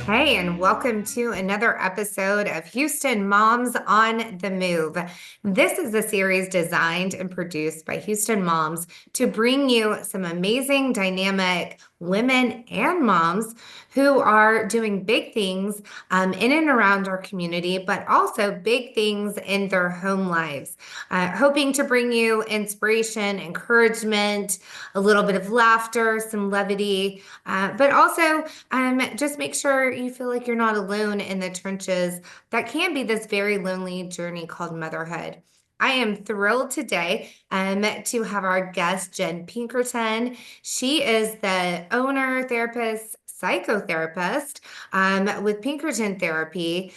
Hey, and welcome to another episode of Houston Moms on the Move. This is a series designed and produced by Houston Moms to bring you some amazing, dynamic women and moms who are doing big things in and around our community, but also big things in their home lives. Hoping to bring you inspiration, encouragement, a little bit of laughter, some levity, but also just make sure you feel like you're not alone in the trenches. That can be this very lonely journey called motherhood. I am thrilled today to have our guest, Jenn Pinkerton. She is the owner, therapist, psychotherapist with Pinkerton Therapy,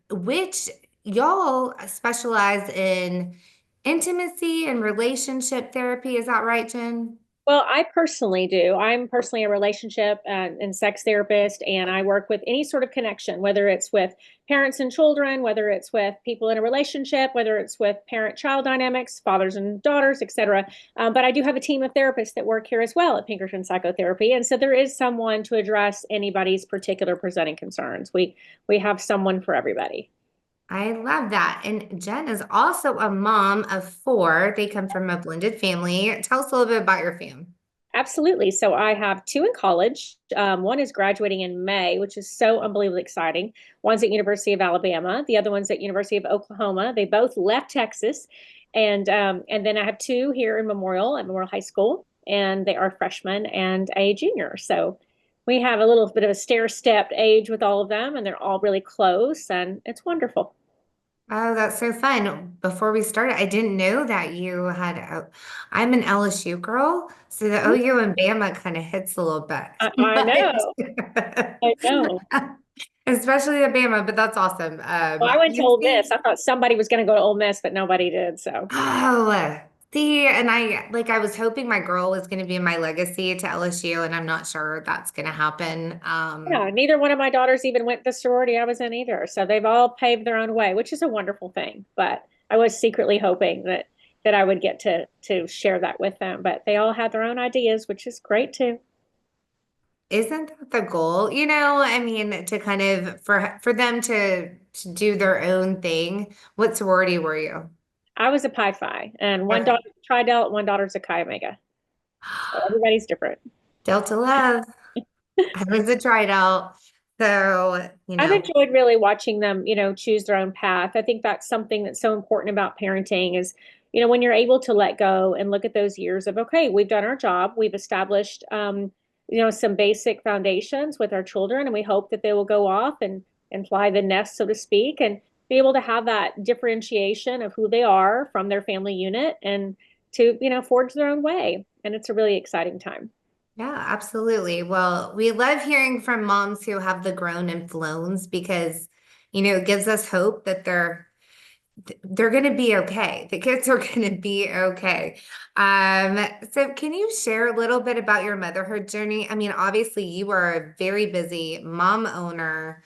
which y'all specialize in intimacy and relationship therapy. Is that right, Jenn? Well, I personally do. I'm personally a relationship and sex therapist, and I work with any sort of connection, whether it's with parents and children, whether it's with people in a relationship, whether it's with parent-child dynamics, fathers and daughters, etc. But I do have a team of therapists that work here as well at Pinkerton Psychotherapy, and so there is someone to address anybody's particular presenting concerns. We have someone for everybody. I love that. And Jenn is also a mom of four. They come from a blended family. Tell us a little bit about your family. Absolutely. So I have two in college. One is graduating in May, which is so unbelievably exciting. One's at University of Alabama. The other one's at University of Oklahoma. They both left Texas, and then I have two here in Memorial at Memorial High School, and they are freshmen and a junior. So we have a little bit of a stair-stepped age with all of them, and they're all really close, and it's wonderful. Oh, that's so fun. Before we started, I didn't know that you had I'm an LSU girl, so the OU and Bama kind of hits a little bit. I know. I know. Especially the Bama, but that's awesome. Well, I went to You Ole Miss. see, I thought somebody was going to go to Ole Miss, but nobody did. So. see, and I was hoping my girl was going to be my legacy to LSU, and I'm not sure that's going to happen. Yeah, neither one of my daughters even went the sorority I was in either. So they've all paved their own way, which is a wonderful thing. But I was secretly hoping that I would get to share that with them. But they all had their own ideas, which is great too. Isn't that the goal? I mean, to kind of for them to do their own thing. What sorority were you? I was a Pi Phi, and one Okay. daughter's a Tri Delt, one daughter's a Chi Omega. So everybody's different. Delta Love. I was a tried out. So, I've enjoyed really watching them, choose their own path. I think that's something that's so important about parenting is, when you're able to let go and look at those years of, okay, we've done our job, we've established, some basic foundations with our children, and we hope that they will go off and fly the nest, so to speak, and be able to have that differentiation of who they are from their family unit and to, forge their own way. And it's a really exciting time. yeah, absolutely. Well, we love hearing from moms who have the grown and flowns because, it gives us hope that they're going to be okay. The kids are going to be okay. So can you share a little bit about your motherhood journey? I mean, obviously you are a very busy mom owner.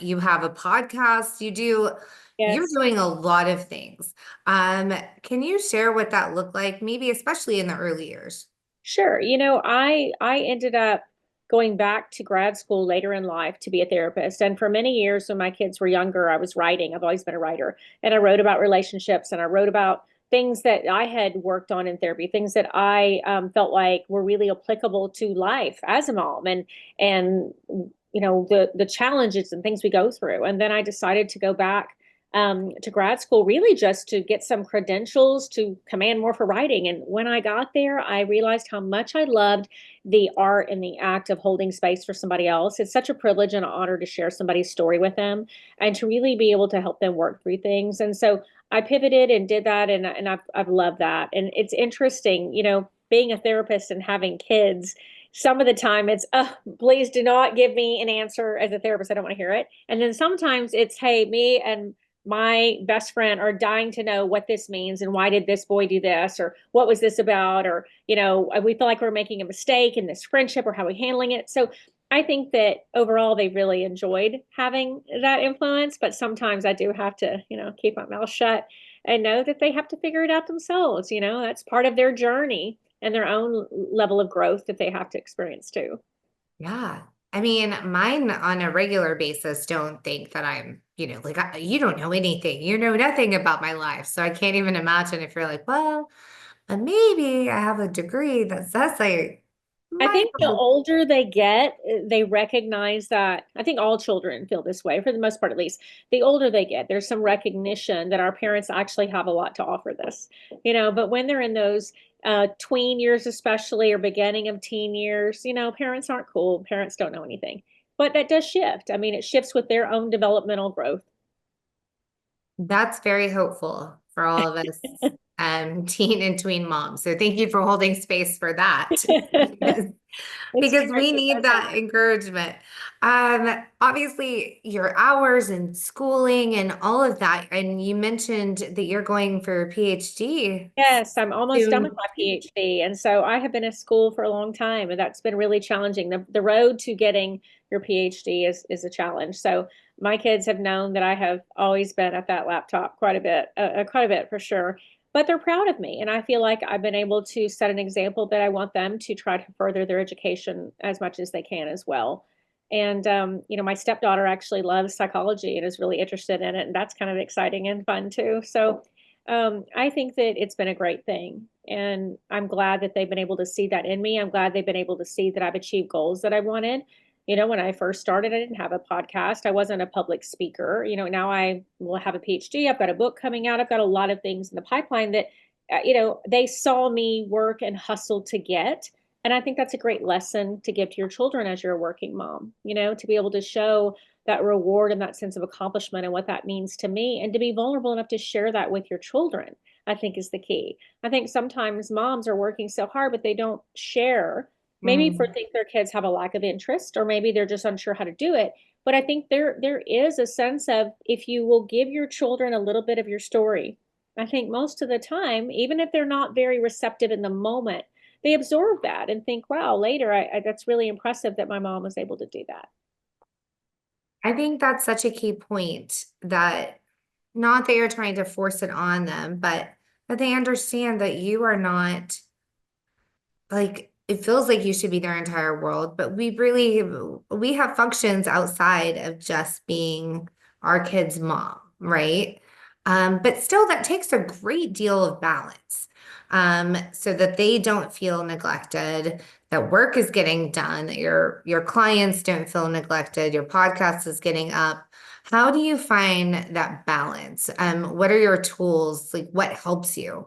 You have a podcast, you're Yes. doing a lot of things. Can you share what that looked like, maybe especially in the early years? Sure. I ended up going back to grad school later in life to be a therapist. And for many years when my kids were younger, I was writing. I've always been a writer. And I wrote about relationships and I wrote about things that I had worked on in therapy, things that I felt like were really applicable to life as a mom and the challenges and things we go through. And then I decided to go back to grad school, really just to get some credentials to command more for writing. And when I got there, I realized how much I loved the art and the act of holding space for somebody else. It's such a privilege and an honor to share somebody's story with them and to really be able to help them work through things. And so I pivoted and did that, and I've loved that. And it's interesting, being a therapist and having kids. Some of the time it's, please do not give me an answer as a therapist. I don't want to hear it. And then sometimes it's, hey, me and my best friend are dying to know what this means and why did this boy do this or what was this about or we feel like we're making a mistake in this friendship or how we handling it. So I think that overall they really enjoyed having that influence, but sometimes I do have to keep my mouth shut and know that they have to figure it out themselves. That's part of their journey and their own level of growth that they have to experience too. Yeah. I mean, mine on a regular basis don't think that I'm, like, you don't know anything. You know nothing about my life. So I can't even imagine if you're like, well, maybe I have a degree that says I I might think the have. older they get, they recognize that. I think all children feel this way, for the most part, at least. The older they get, there's some recognition that our parents actually have a lot to offer this, but when they're in those tween years, especially, or beginning of teen years, parents aren't cool. Parents don't know anything. But that does shift. I mean, it shifts with their own developmental growth. That's very hopeful for all of us teen and tween moms. So thank you for holding space for that because, It's because true. we It need does that happen. encouragement. Obviously, your hours and schooling and all of that. And you mentioned that you're going for your PhD Yes, I'm almost done with soon. my PhD. And so I have been in school for a long time, and that's been really challenging. The road to getting your PhD is a challenge. So my kids have known that I have always been at that laptop quite a bit for sure. But they're proud of me, and I feel like I've been able to set an example that I want them to try to further their education as much as they can as well. And my stepdaughter actually loves psychology and is really interested in it, and that's kind of exciting and fun too. So I think that it's been a great thing. And I'm glad that they've been able to see that in me. I'm glad they've been able to see that I've achieved goals that I wanted. When I first started, I didn't have a podcast. I wasn't a public speaker. Now I will have a PhD. I've got a book coming out. I've got a lot of things in the pipeline that, they saw me work and hustle to get. And I think that's a great lesson to give to your children as you're a working mom, to be able to show that reward and that sense of accomplishment and what that means to me, and to be vulnerable enough to share that with your children, I think is the key. I think sometimes moms are working so hard but they don't share, maybe for Mm. think their kids have a lack of interest, or maybe they're just unsure how to do it. But I think there is a sense of, if you will give your children a little bit of your story, I think most of the time, even if they're not very receptive in the moment, they absorb that and think, wow, later, that's really impressive that my mom was able to do that. I think that's such a key point that not that you're trying to force it on them, but that they understand that you are not like it feels like you should be their entire world, but we have functions outside of just being our kid's mom, right? But still that takes a great deal of balance. So that they don't feel neglected, that work is getting done, that your clients don't feel neglected, your podcast is getting up. How do you find that balance? What are your tools? Like what helps you?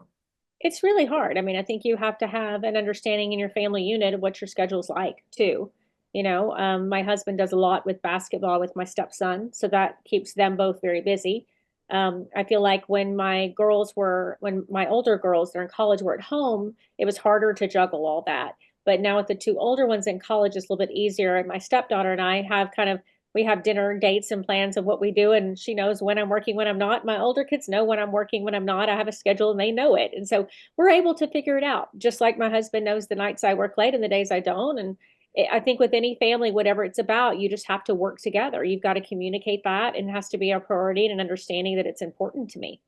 It's really hard. I mean, I think you have to have an understanding in your family unit of what your schedule's like too. My husband does a lot with basketball with my stepson, so that keeps them both very busy. I feel like when my older girls, they're in college, were at home, it was harder to juggle all that. But now with the two older ones in college, it's a little bit easier. And my stepdaughter and I have we have dinner dates and plans of what we do, and she knows when I'm working, when I'm not. My older kids know when I'm working, when I'm not. I have a schedule and they know it. And so we're able to figure it out. Just like my husband knows the nights I work late and the days I don't. And I think with any family, whatever it's about, you just have to work together. You've got to communicate that, and it has to be a priority and an understanding that it's important to me.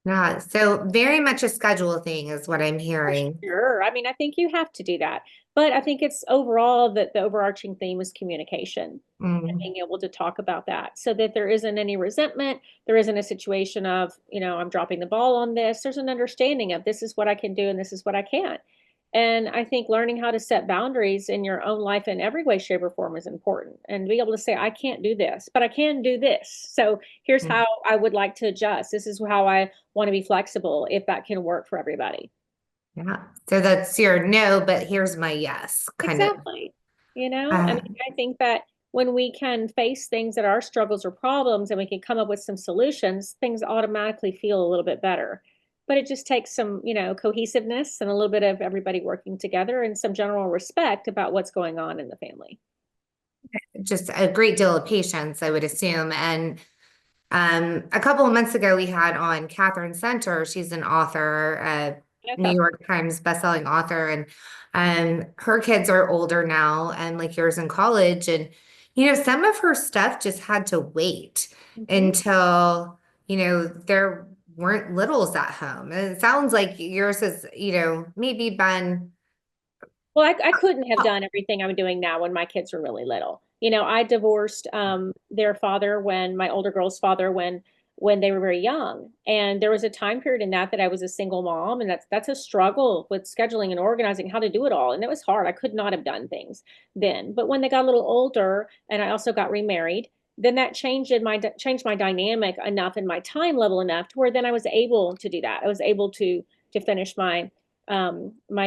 Yeah, so very much a schedule thing is what I'm For hearing. sure. I mean, I think you have to do that. But I think it's overall that the overarching theme is communication and Mm, being able to talk about that, so that there isn't any resentment. There isn't a situation of, I'm dropping the ball on this. There's an understanding of, this is what I can do and this is what I can't. And I think learning how to set boundaries in your own life in every way, shape, or form is important. And be able to say, I can't do this, but I can do this. So here's mm, how I would like to adjust. This is how I want to be flexible, if that can work for everybody. yeah. So that's your no, but here's my yes kind of. Exactly. I Uh, mean, I think that when we can face things that are struggles or problems, and we can come up with some solutions, things automatically feel a little bit better. But it just takes some, cohesiveness and a little bit of everybody working together, and some general respect about what's going on in the family. just a great deal of patience, I would assume. And a couple of months ago, we had on Catherine Center. She's an author, New Okay. York Times bestselling author, and her kids are older now, and like yours in college. And some of her stuff just had to wait Mhm. until there weren't littles at home. And it sounds like yours has maybe been Well, I couldn't have done everything I'm doing now when my kids were really little. I divorced their father when my older girl's father when they were very young. And there was a time period in that I was a single mom, and that's a struggle with scheduling and organizing how to do it all. And it was hard. I could not have done things then. But when they got a little older and I also got remarried, then that changed my dynamic enough and my time level enough to where then I was able to do that. I was able to finish my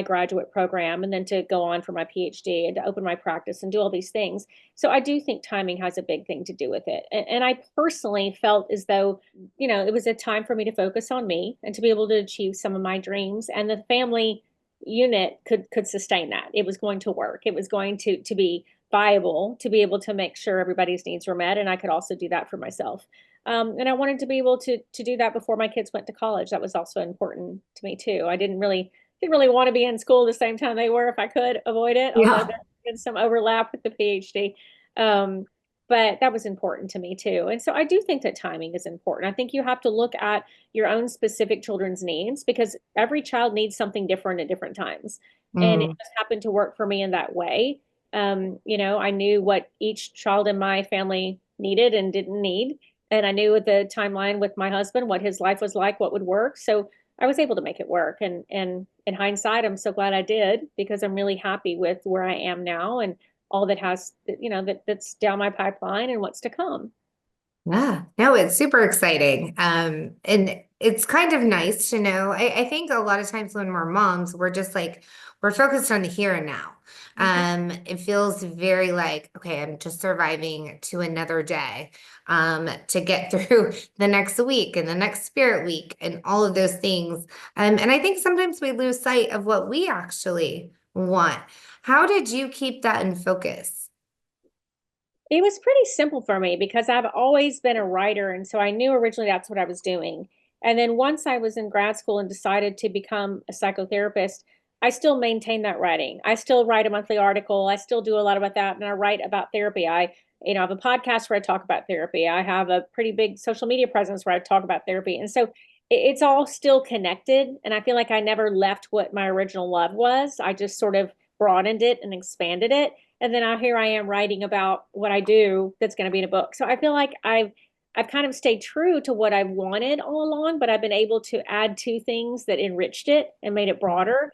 graduate program and then to go on for my PhD and to open my practice and do all these things. So I do think timing has a big thing to do with it. And I personally felt as though, it was a time for me to focus on me and to be able to achieve some of my dreams, and the family unit could sustain that. It was going to work. It was going to be viable to be able to make sure everybody's needs were met. And I could also do that for myself. And I wanted to be able to do that before my kids went to college. That was also important to me too. I didn't really want to be in school the same time they were if I could avoid it, although Yeah. there's been some overlap with the PhD. Um, but that was important to me too. And so I do think that timing is important. I think you have to look at your own specific children's needs because every child needs something different at different times. And it Mm. just happened to work for me in that way. I knew what each child in my family needed and didn't need. And I knew with the timeline with my husband, what his life was like, what would work. So I was able to make it work. And in hindsight, I'm so glad I did because I'm really happy with where I am now and all that that's down my pipeline and what's to come. Yeah, no, it's super exciting. And it's kind of nice to know. I think a lot of times when we're moms, we're just like, we're focused on the here and now. Mhm. It feels very like, okay, I'm just surviving to another day, to get through the next week and the next spirit week and all of those things. And I think sometimes we lose sight of what we actually want. How did you keep that in focus? It was pretty simple for me because I've always been a writer. And so I knew originally that's what I was doing. And then once I was in grad school and decided to become a psychotherapist, I still maintain that writing. I still write a monthly article. I still do a lot about that. And I write about therapy. I have a podcast where I talk about therapy. I have a pretty big social media presence where I talk about therapy. And so it's all still connected. And I feel like I never left what my original love was. I just sort of broadened it and expanded it, and then here I am writing about what I do that's going to be in a book. So I feel like I've kind of stayed true to what I've wanted all along, but I've been able to add two things that enriched it and made it broader.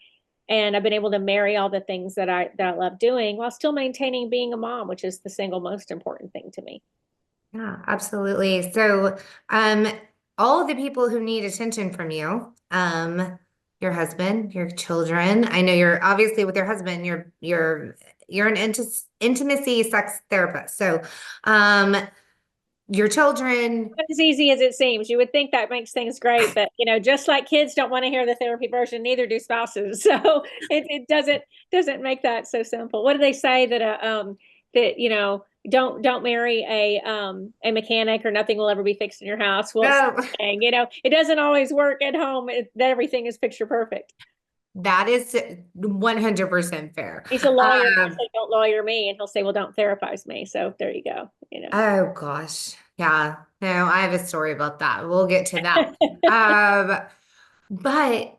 And I've been able to marry all the things that I love doing while still maintaining being a mom, which is the single most important thing to me. Yeah, absolutely. So, um, all of the people who need attention from you, your husband, your children. I know you're obviously with your husband, you're an intimacy sex therapist. So, um, your children. Not as easy as it seems. You would think that makes things great, but just like kids don't want to hear the therapy version, neither do spouses. So it doesn't make that so simple. What do they say that don't marry a mechanic or nothing will ever be fixed in your house. Well, it's Oh, saying, it doesn't always work at home that everything is picture perfect. that is 100% fair. He's a lawyer, and I Um, say, don't lawyer me, and he'll say, well, don't therapize me. So there you go. oh gosh. Yeah. No, I have a story about that. We'll get to that. Um, but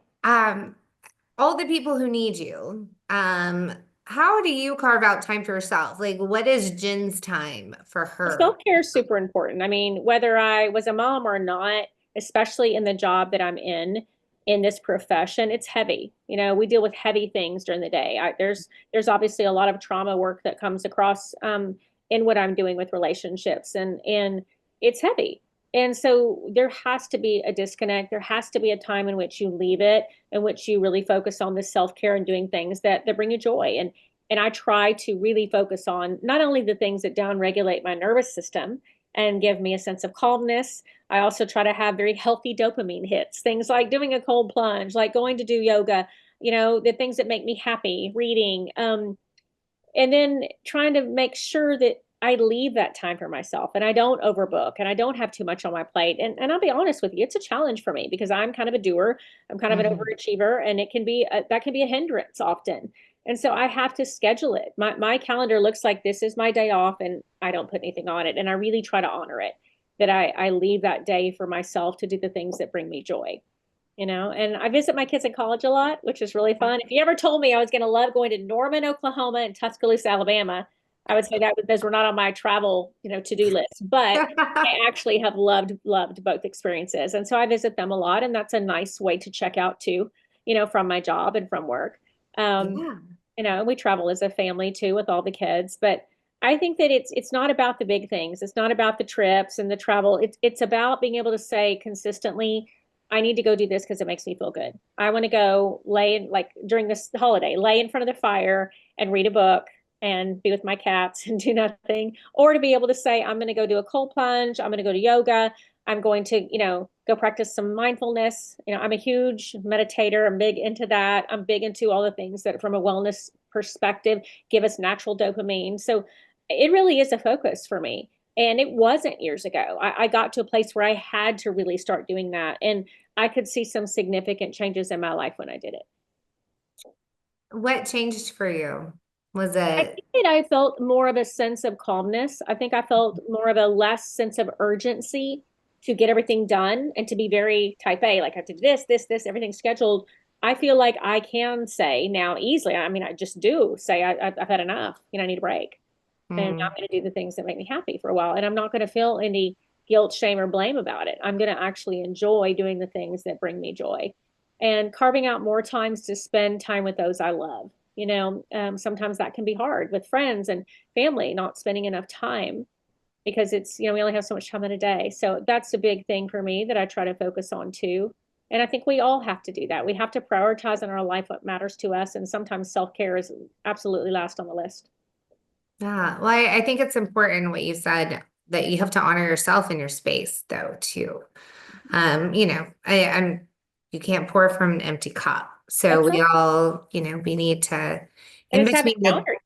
all the people who need you, how do you carve out time for yourself? Like, what is Jen's time for her? Self-care is super important. I mean, whether I was a mom or not, especially in the job that I'm in this profession, it's heavy. We deal with heavy things during the day. There's obviously a lot of trauma work that comes across in what I'm doing with relationships, and it's heavy. And so there has to be a disconnect. There has to be a time in which you leave it, in which you really focus on the self-care and doing things that bring you joy. And I try to really focus on not only the things that downregulate my nervous system and give me a sense of calmness. I also try to have very healthy dopamine hits, things like doing a cold plunge, like going to do yoga, the things that make me happy, reading, and then trying to make sure that I leave that time for myself and I don't overbook and I don't have too much on my plate. And I'll be honest with you, it's a challenge for me because I'm kind of a doer. I'm kind of an Mhm. overachiever, and that can be a hindrance often. And so I have to schedule it. My calendar looks like this is my day off and I don't put anything on it. And I really try to honor it, that I leave that day for myself to do the things that bring me joy. And I visit my kids in college a lot, which is really fun. If you ever told me I was going to love going to Norman, Oklahoma and Tuscaloosa, Alabama, I would say that those were not on my travel, to-do list, but I actually have loved both experiences. And so I visit them a lot, and that's a nice way to check out too, from my job and from work. Um, Yeah. we travel as a family too with all the kids, but I think that it's not about the big things. It's not about the trips and the travel. It's about being able to say consistently, I need to go do this because it makes me feel good. I want to go lay in, like during this holiday, lay in front of the fire and read a book and be with my cats and do nothing, or to be able to say, I'm going to go do a cold plunge. I'm going to go to yoga. I'm going to, go practice some mindfulness. I'm a huge meditator. I'm big into that. I'm big into all the things that from a wellness perspective give us natural dopamine. So it really is a focus for me. And it wasn't years ago. I got to a place where I had to really start doing that. And I could see some significant changes in my life when I did it. What changed for you? Was I it? think that I felt more of a sense of calmness. I think I felt more of a less sense of urgency to get everything done and to be very type A, like I have to do this, everything scheduled. I feel like I can say now easily, I mean, I just do say I've had enough, I need a break. And I'm Hmm. going to do the things that make me happy for a while. And I'm not going to feel any guilt, shame, or blame about it. I'm going to actually enjoy doing the things that bring me joy and carving out more times to spend time with those I love. Sometimes that can be hard with friends and family, not spending enough time because we only have so much time in a day. So that's a big thing for me that I try to focus on too. And I think we all have to do that. We have to prioritize in our life what matters to us. And sometimes self care is absolutely last on the list. Yeah. Well, I think it's important what you said that you have to honor yourself in your space though, too. I'm you can't pour from an empty cup. So That's right. we all, we need to And in it's having between the boundaries.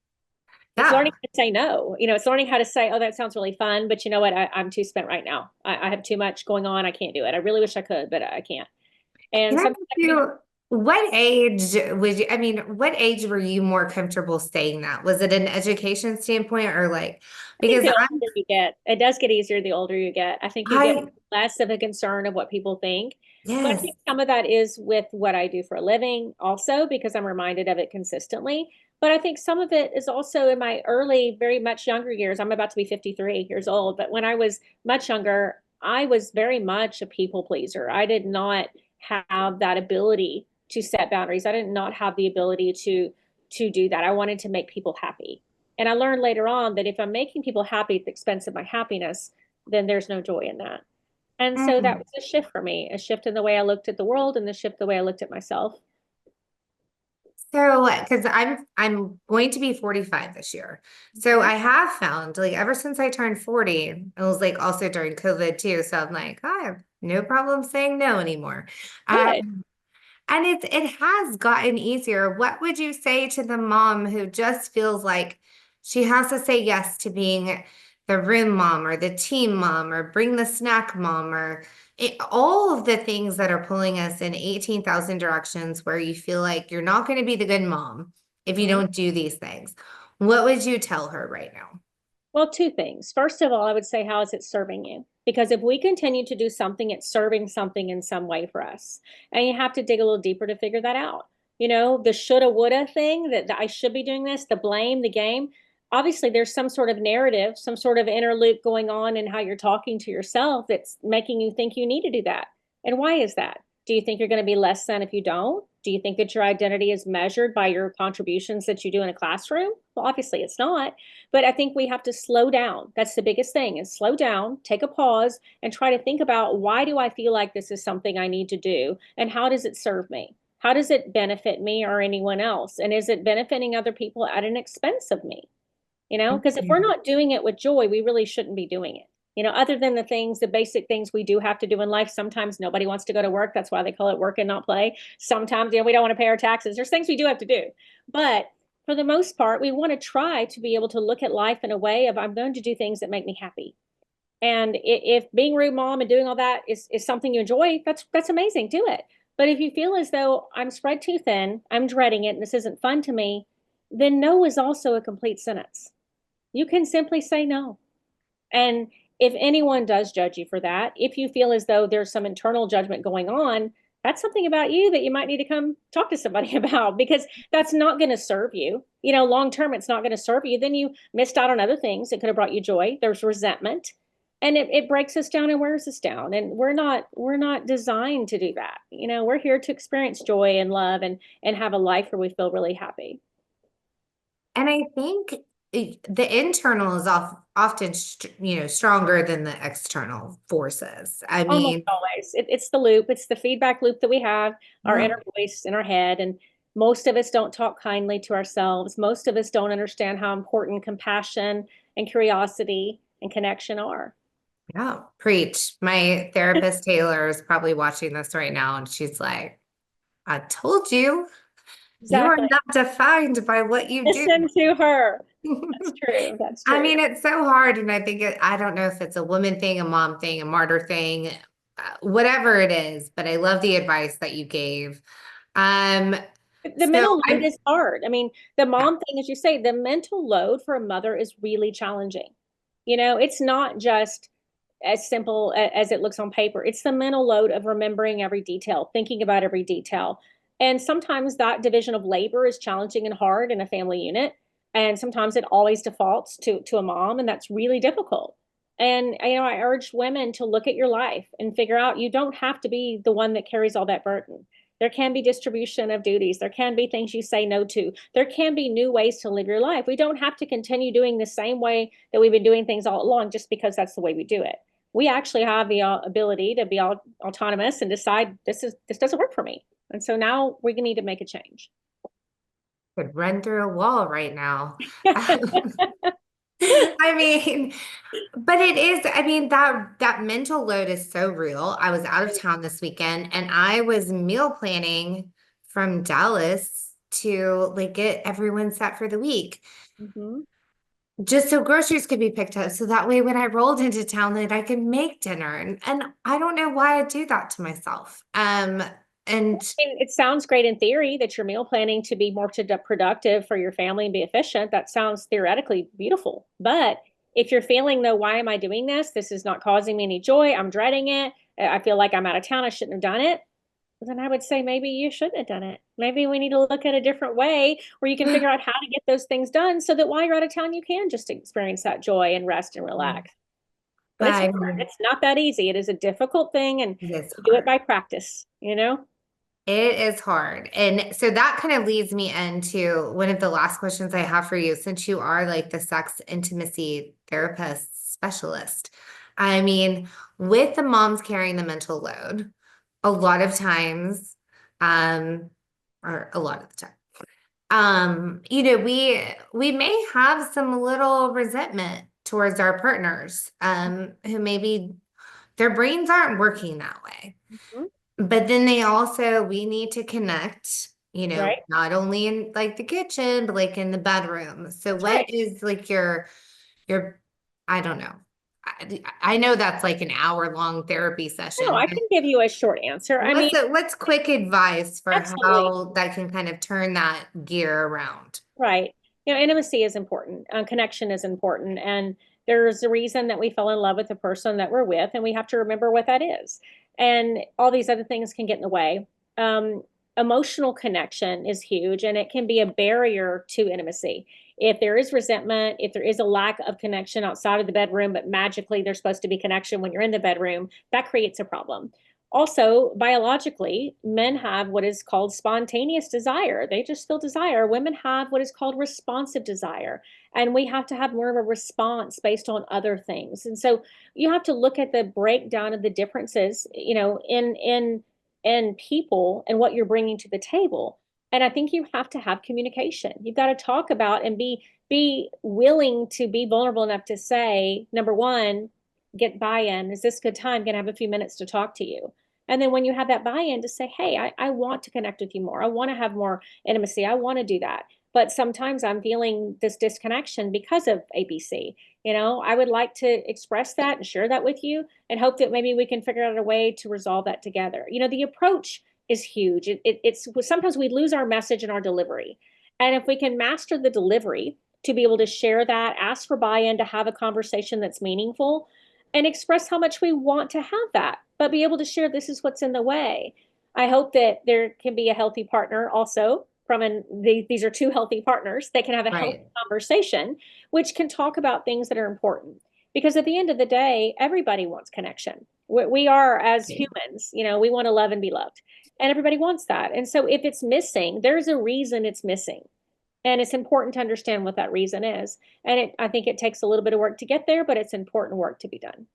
It's yeah. learning how to say no. It's learning how to say, oh, that sounds really fun, but you know what? I'm too spent right now. I have too much going on. I can't do it. I really wish I could, but I can't. Can And I sometimes ask that can be hard. you, what age what age were you more comfortable saying that? Was it an education standpoint or like, I think because the older you get, it does get easier the older you get. I think you get I, less of a concern of what people think. But I yes. think some of that is with what I do for a living also because I'm reminded of it consistently. But I think some of it is also in my early, very much younger years. I'm about to be 53 years old, but when I was much younger, I was very much a people pleaser. I did not have that ability to set boundaries. I did not have the ability to do that. I wanted to make people happy. And I learned later on that if I'm making people happy at the expense of my happiness, then there's no joy in that. And so that Mm. was a shift for me, a shift in the way I looked at the world and the shift the way I looked at myself. So, because I'm going to be 45 this year. So Okay. I have found like ever since I turned 40, it was like also during COVID too. So I'm like, I have no problem saying no anymore. Good. And it has gotten easier. What would you say to the mom who just feels like she has to say yes to being the room mom or the team mom or bring the snack mom or all of the things that are pulling us in 18,000 directions where you feel like you're not going to be the good mom if you Mhm. don't do these things. What would you tell her right now? Well, two things. First of all, I would say, how is it serving you? Because if we continue to do something, it's serving something in some way for us. And you have to dig a little deeper to figure that out. The shoulda, woulda thing that I should be doing this, the blame, the game. Obviously, there's some sort of narrative, some sort of inner loop going on in how you're talking to yourself that's making you think you need to do that. And why is that? Do you think you're going to be less than if you don't? Do you think that your identity is measured by your contributions that you do in a classroom? Well, obviously it's not. But I think we have to slow down. That's the biggest thing is slow down, take a pause, and try to think about why do I feel like this is something I need to do? And how does it serve me? How does it benefit me or anyone else? And is it benefiting other people at an expense of me? Because if we're Mhm. not doing it with joy, we really shouldn't be doing it. Other than the things, the basic things we do have to do in life. Sometimes nobody wants to go to work. That's why they call it work and not play. Sometimes, we don't want to pay our taxes. There's things we do have to do. But for the most part, we want to try to be able to look at life in a way of I'm going to do things that make me happy. And if being rude mom and doing all that is something you enjoy, that's amazing. Do it. But if you feel as though I'm spread too thin, I'm dreading it, and this isn't fun to me, then no is also a complete sentence. You can simply say no. And if anyone does judge you for that, if you feel as though there's some internal judgment going on, that's something about you that you might need to come talk to somebody about, because that's not going to serve you. You know, long term, it's not going to serve you. Then you missed out on other things that could have brought you joy. There's resentment, and it breaks us down and wears us down. And we're not designed to do that. You know, we're here to experience joy and love and have a life where we feel really happy. And I think the internal is often, stronger than the external forces. I Almost mean, always. It's the loop, it's the feedback loop that we have, our yeah. inner voice in our head. And most of us don't talk kindly to ourselves. Most of us don't understand how important compassion and curiosity and connection are. Yeah, preach. My therapist Taylor is probably watching this right now, and she's like, I told you, you are Exactly. not defined by what you do. Listen to her. That's true. That's I true. mean, it's so hard, and I think I don't know if it's a woman thing, a mom thing, a martyr thing, whatever it is, but I love the advice that you gave. Um, The so mental load I'm, is hard. I mean, the yeah, mom thing, as you say, the mental load for a mother is really challenging. You know, it's not just as simple as it looks on paper. It's the mental load of remembering every detail, thinking about every detail. And sometimes that division of labor is challenging and hard in a family unit. And sometimes it always defaults to a mom, and that's really difficult. And you know, I urge women to look at your life and figure out you don't have to be the one that carries all that burden. There can be distribution of duties. There can be things you say no to. There can be new ways to live your life. We don't have to continue doing the same way that we've been doing things all along just because that's the way we do it. We actually have the ability to be autonomous and decide this doesn't work for me. And so now we need to make a change. could run through a wall right now. I mean, but it is, I mean, that mental load is so real. I was out of town this weekend and I was meal planning from Dallas to like get everyone set for the week. Mhm. Just so groceries could be picked up. So that way when I rolled into town that I could make dinner. And I don't know why I do that to myself. And It sounds great in theory that you're meal planning to be more productive for your family and be efficient. That sounds theoretically beautiful. But if you're feeling though, why am I doing this? This is not causing me any joy. I'm dreading it. I feel like I'm out of town. I shouldn't have done it. Then I would say maybe you shouldn't have done it. Maybe we need to look at a different way where you can figure out how to get those things done so that while you're out of town, you can just experience that joy and rest and relax. But but it's I hard. mean, It's not that easy. It is a difficult thing, and it is you do it hard. by practice, you know? It is hard. And so that kind of leads me into one of the last questions I have for you, since you are like the sex intimacy therapist specialist. I mean, with the moms carrying the mental load, a lot of times, um, or a lot of the time, we may have some little resentment towards our partners, who maybe their brains aren't working that way. Mhm. But then we need to connect, Right? not only in like the kitchen, but like in the bedroom. So That's right. what is like your, I don't know. I know that's like an hour-long therapy No, session, I but can give you a short answer. I mean, what's quick advice for absolutely. how that can kind of turn that gear around? Right. You know, intimacy is important. Connection is important. And there's a reason that we fell in love with the person that we're with, and we have to remember what that is. And all these other things can get in the way. Um, Emotional connection is huge, and it can be a barrier to intimacy. If there is resentment, if there is a lack of connection outside of the bedroom, but magically there's supposed to be connection when you're in the bedroom, that creates a problem. Also, biologically, men have what is called spontaneous desire. They just feel desire. Women have what is called responsive desire. And we have to have more of a response based on other things. And so you have to look at the breakdown of the differences, you know, in people and what you're bringing to the table. And I think you have to have communication. You've got to talk about and be willing to be vulnerable enough to say, number one, get buy-in. Is this a good time? Can I have a few minutes to talk to you? And then when you have that buy-in to say, hey, I want to connect with you more. I want to have more intimacy. I want to do that. But sometimes I'm feeling this disconnection because of ABC. You know, I would like to express that and share that with you and hope that maybe we can figure out a way to resolve that together. You know, the approach is huge. It's sometimes we lose our message and our delivery. And if we can master the delivery to be able to share that, ask for buy-in, to have a conversation that's meaningful, and express how much we want to have that, but be able to share this is what's in the way. I hope that there can be a healthy partner also these are two healthy partners that can have a healthy Right. conversation, which can talk about things that are important. Because at the end of the day, everybody wants connection. We are, as humans, we want to love and be loved, and everybody wants that. And so if it's missing, there's a reason it's missing. And it's important to understand what that reason is. And I think it takes a little bit of work to get there, but it's important work to be done.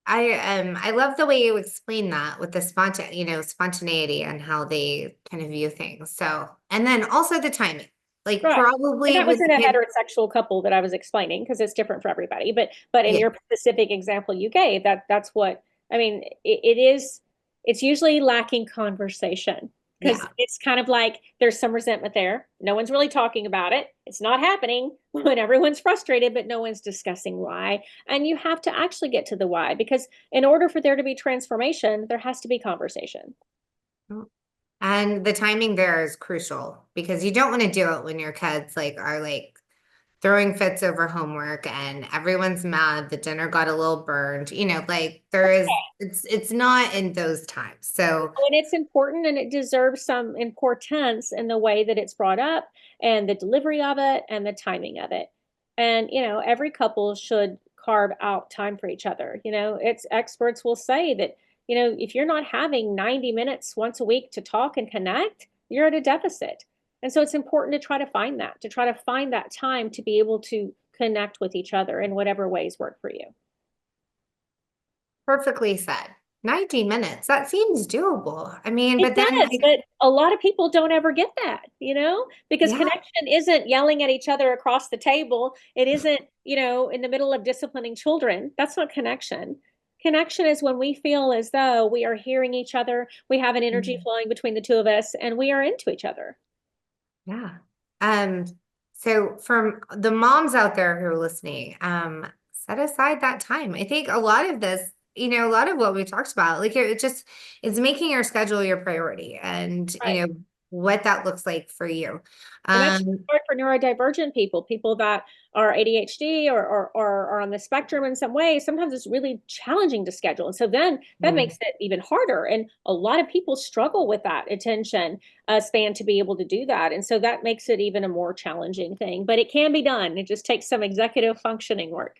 I love the way you explain that with the spontaneity and how they kind of view things. So, and then also the timing. Like Right. And probably that was with in a kids, heterosexual couple that I was explaining because it's different for everybody. But in yeah, your specific example you gave, that's what I mean, it is it's usually lacking conversation because yeah. it's kind of like there's some resentment there. No one's really talking about it. It's not happening when everyone's frustrated, but no one's discussing why. And you have to actually get to the why because in order for there to be transformation, there has to be conversation. And the timing there is crucial because you don't want to do it when your kids are like throwing fits over homework and everyone's mad, the dinner got a little burned, like it's not in those times. So And it's important and it deserves some importance in the way that it's brought up and the delivery of it and the timing of it. And, every couple should carve out time for each other. It's experts will say that, if you're not having 90 minutes once a week to talk and connect, you're at a deficit. And so it's important to try to find that time to be able to connect with each other in whatever ways work for you. perfectly said. 90 minutes. That seems doable. I mean, It but then does, but a lot of people don't ever get that, because yeah, connection isn't yelling at each other across the table. It isn't, in the middle of disciplining children. That's not connection. Connection is when we feel as though we are hearing each other, we have an energy mm, flowing between the two of us, and we are into each other. yeah. Um, so from the moms out there who are listening, set aside that time. I think a lot of this, a lot of what we talked about, like it just is making your schedule your priority and Right. what that looks like for you. And that's Um, hard for neurodivergent people that are ADHD or are on the spectrum in some way. Sometimes it's really challenging to schedule. And so then that mm, makes it even harder. And a lot of people struggle with that attention span to be able to do that. And so that makes it even a more challenging thing. But it can be done. It just takes some executive functioning work.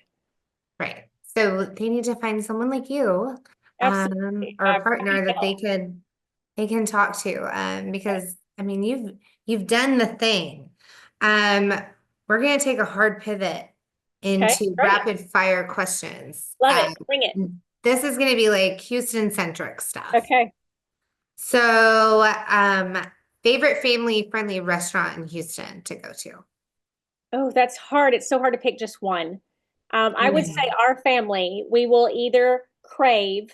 right. So they need to find someone like you, Absolutely. or a I'm happy partner to that help. they can talk to, because I mean you've done the thing. Um, we're gonna take a hard pivot Okay, into great. rapid fire questions. Love it. Bring it. This is gonna be like Houston centric stuff. Okay. So, favorite family friendly restaurant in Houston to go to? Oh, that's hard. It's so hard to pick just one. I would say Mhm. our family, we will either crave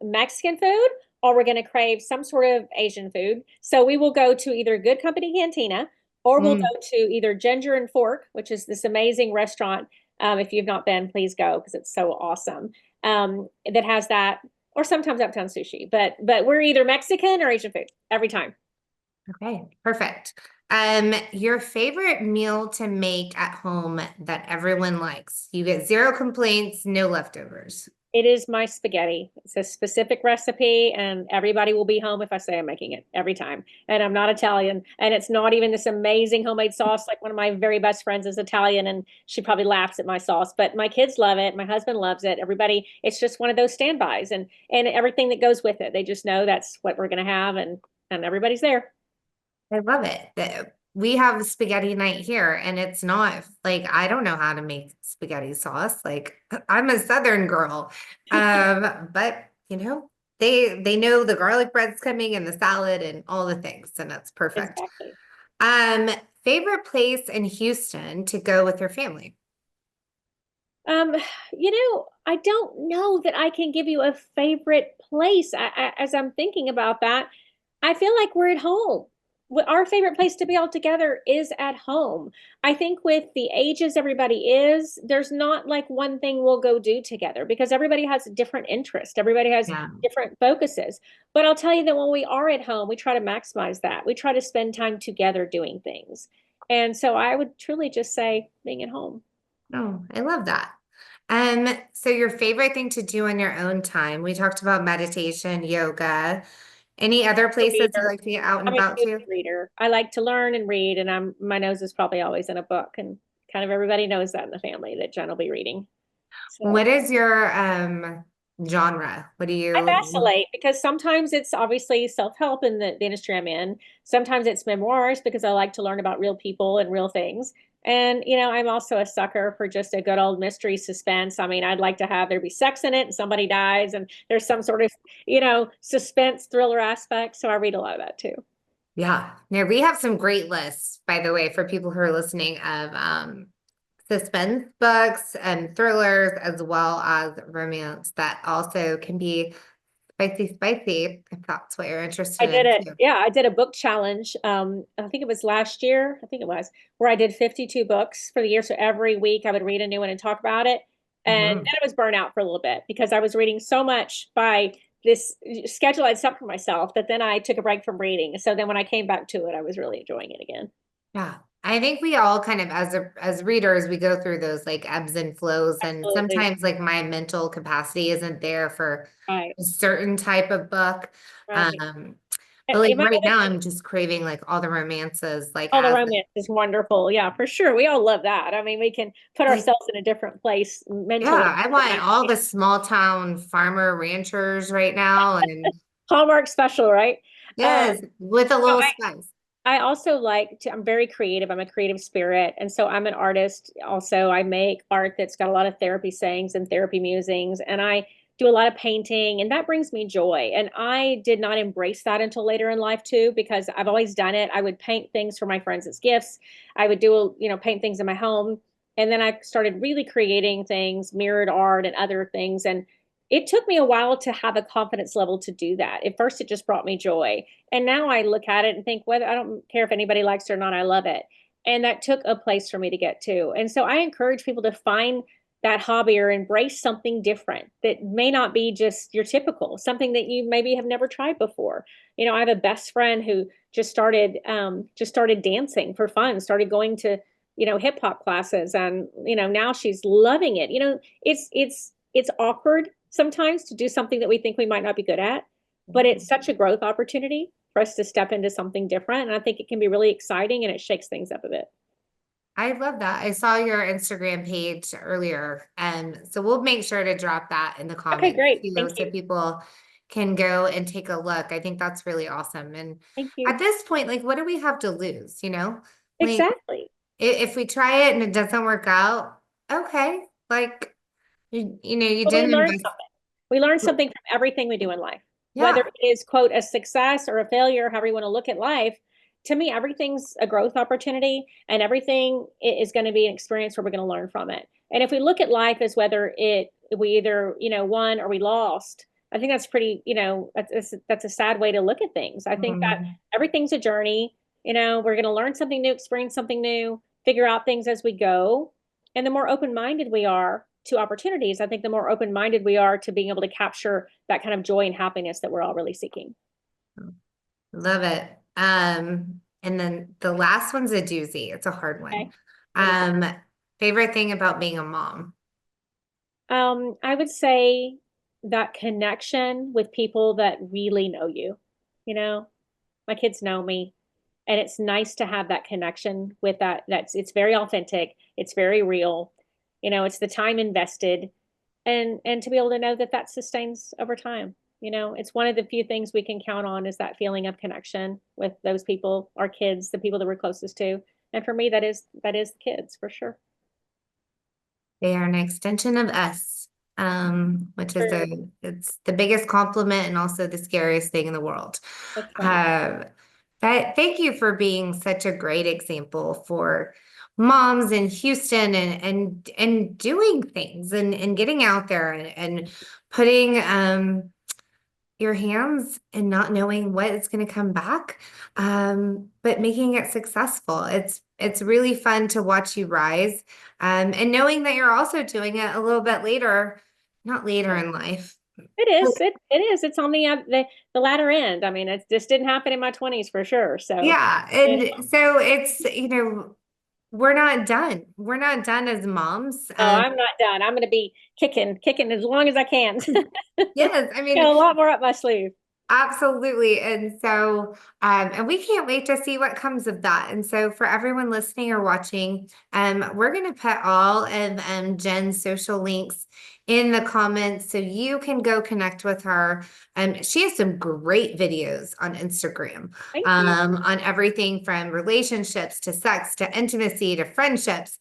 Mexican food or we're going to crave some sort of Asian food. So we will go to either Good Company Cantina or we'll Mm, go to either Ginger and Fork, which is this amazing restaurant. If you've not been, please go because it's so awesome. That has that, or sometimes Uptown Sushi. But we're either Mexican or Asian food every time. okay, perfect. Your favorite meal to make at home that everyone likes. You get zero complaints, no leftovers. It is my spaghetti. It's a specific recipe, and everybody will be home if I say I'm making it every time. And I'm not Italian, and it's not even this amazing homemade sauce. Like one of my very best friends is Italian, and she probably laughs at my sauce. But my kids love it. My husband loves it. Everybody, it's just one of those standbys, and everything that goes with it. They just know that's what we're gonna have, and everybody's there. I love it. We have spaghetti night here, and it's not like I don't know how to make spaghetti sauce. Like I'm a Southern girl, but they know the garlic bread's coming and the salad and all the things, and that's perfect. Exactly. Um, favorite place in Houston to go with your family? Um, I don't know that I can give you a favorite place. As I'm thinking about that, I feel like we're at home. Our favorite place to be all together is at home. I think with the ages everybody is, there's not like one thing we'll go do together because everybody has a different interest. Everybody has Yeah, different focuses. But I'll tell you that when we are at home, we try to maximize that. We try to spend time together doing things. And so I would truly just say being at home. oh, I love that. So your favorite thing to do in your own time? We talked about meditation, yoga. Any other A places you reader. like to get out and I'm a about huge to? reader. I like to learn and read, and my nose is probably always in a book, and kind of everybody knows that in the family that Jen will be reading. So What is your genre? What do I you? vacillate because sometimes it's obviously self-help in the industry I'm in. Sometimes it's memoirs because I like to learn about real people and real things. And, I'm also a sucker for just a good old mystery suspense. I mean, I'd like to have there be sex in it and somebody dies and there's some sort of, suspense thriller aspect. So I read a lot of that too. Yeah. Now we have some great lists, by the way, for people who are listening of suspense books and thrillers as well as romance that also can be spicy, spicy, if that's what you're I interested did in it. too. Yeah, I did a book challenge. I think it was last year. I think it was where I did 52 books for the year. So every week I would read a new one and talk about it. And then Mhm. it was burnout for a little bit because I was reading so much by this schedule I'd set for myself that then I took a break from reading. So then when I came back to it, I was really enjoying it again. Yeah. I think we all kind of as readers, we go through those like ebbs and flows and Absolutely. sometimes like my mental capacity isn't there for Right. a certain type of book. Right. Um, but like Am I right gonna now I'm just craving like all the romances like Oh, the as romance is wonderful. Yeah, for sure. We all love that. I mean, we can put like ourselves in a different place mentally. yeah, I want all the small town farmer ranchers right now and Hallmark special, right? Um, yes, with a so little spice. I also I'm very creative. I'm a creative spirit. And so I'm an artist. Also, I make art that's got a lot of therapy sayings and therapy musings. And I do a lot of painting, and that brings me joy. And I did not embrace that until later in life, too, because I've always done it. I would paint things for my friends as gifts. I would paint things in my home. And then I started really creating things, mirrored art and other things. And it took me a while to have a confidence level to do that. At first, it just brought me joy. And now I look at it and think, whether I don't care if anybody likes it or not, I love it. And that took a place for me to get to. And so I encourage people to find that hobby or embrace something different that may not be just your typical, something that you maybe have never tried before. I have a best friend who just started dancing for fun, started going to, hip hop classes, and now she's loving it. It's awkward sometimes to do something that we think we might not be good at, but it's such a growth opportunity for us to step into something different. And I think it can be really exciting and it shakes things up a bit. I love that. I saw your Instagram page earlier, and so we'll make sure to drop that in the Okay, comments, great. Thank so you. people can go and take a look. I think that's really awesome. And Thank you. at this point, like, what do we have to lose? Like Exactly. if we try it and it doesn't work out, okay, like you But we didn't learn invest. something. We learn something from everything we do in life, whether Yeah. it is, quote, a success or a failure, however you want to look at life. To me, everything's a growth opportunity and everything is going to be an experience where we're going to learn from it. And if we look at life as whether we either, won or we lost, I think that's pretty, that's a sad way to look at things. I think that Mhm. everything's a journey. We're going to learn something new, experience something new, figure out things as we go. And the more open-minded we are to opportunities, I think the more open-minded we are to being able to capture that kind of joy and happiness that we're all really seeking. Love it. And then the last one's a doozy. It's a hard Okay. one. What is it? Um, Favorite thing about being a mom? I would say that connection with people that really know you. You know, my kids know me, and it's nice to have that connection with it's very authentic, it's very real. It's the time invested, and to be able to know that that sustains over time. It's one of the few things we can count on is that feeling of connection with those people, our kids, the people that we're closest to. And for me, that is the kids for sure. They are an extension of us, which is Sure. it's the biggest compliment and also the scariest thing in the world. That's right. Uh, but thank you for being such a great example for moms in Houston and doing things and getting out there and putting your hands and not knowing what is going to come back, but making it successful. It's really fun to watch you rise, and knowing that you're also doing it a little bit later, not later in life. It is. It is. It's on the latter end. I mean, this didn't happen in my 20s for sure. So, Yeah, yeah. and so it's we're not done. We're not done as moms. No, I'm not done. I'm going to be kicking as long as I can. Yes, I Got mean, a lot more up my sleeve. absolutely. And so, and we can't wait to see what comes of that. And so for everyone listening or watching, we're going to put all of Jenn's social links in the comments so you can go connect with her. She has some great videos on Instagram, Thank you. on everything from relationships to sex to intimacy to friendships.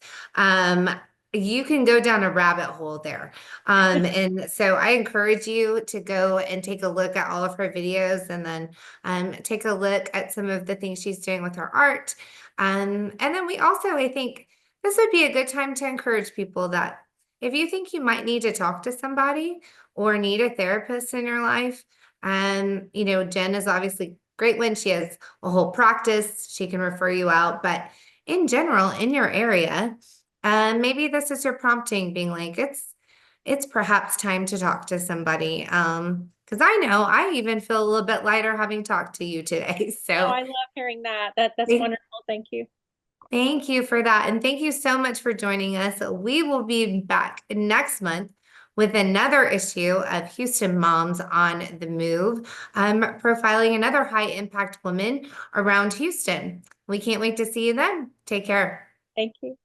You can go down a rabbit hole there. And so I encourage you to go and take a look at all of her videos and then take a look at some of the things she's doing with her art. And then we also, I think this would be a good time to encourage people that if you think you might need to talk to somebody or need a therapist in your life, Jenn is obviously great when she has a whole practice, she can refer you out, but in general, in your area, maybe this is your prompting being like, it's perhaps time to talk to somebody. Because I know I even feel a little bit lighter having talked to you today. Oh, So I love hearing that. That's thank wonderful. Thank you. thank you for that. And thank you so much for joining us. We will be back next month with another issue of Houston Moms on the Move, profiling another high impact woman around Houston. We can't wait to see you then. Take care. Thank you.